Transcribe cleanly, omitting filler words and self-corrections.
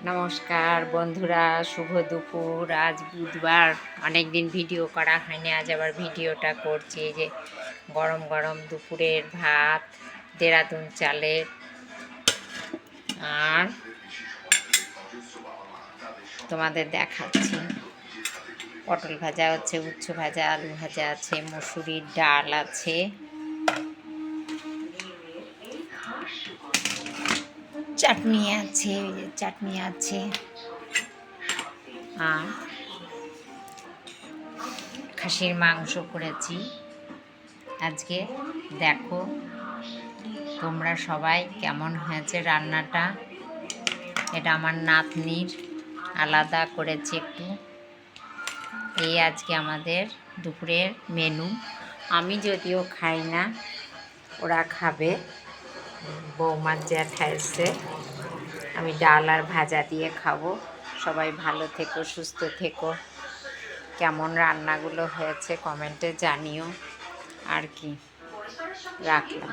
নমস্কার বন্ধুরা, শুভ দুপুর। আজ বুধবার, অনেক দিন ভিডিও করা হয়নি, আজ আবার ভিডিওটা করছি। এই যে গরম গরম দুপুরের ভাত দেরাদুন চালের, আর তোমাদের দেখাচ্ছি পটল ভাজা হচ্ছে, উচ্ছে ভাজা, আলু ভাজা আছে, মসুরির ডাল আছে, চাটনি আছে, চাটনি আছে, আর খাসির মাংস করেছি আজকে। দেখো তোমরা সবাই কেমন হয়েছে রান্নাটা। এটা আমার নাতনির আলাদা করেছি একটু। এই আজকে আমাদের দুপুরের মেনু। আমি যদিও খাই না, ওরা খাবে, বৌমার জ্যাঠা এসে। আমি ডাল আর ভাজা দিয়ে খাবো। সবাই ভালো থেকো, সুস্থ থেকো। কেমন রান্নাগুলো হয়েছে কমেন্টে জানিও। আর কি, রাখলাম।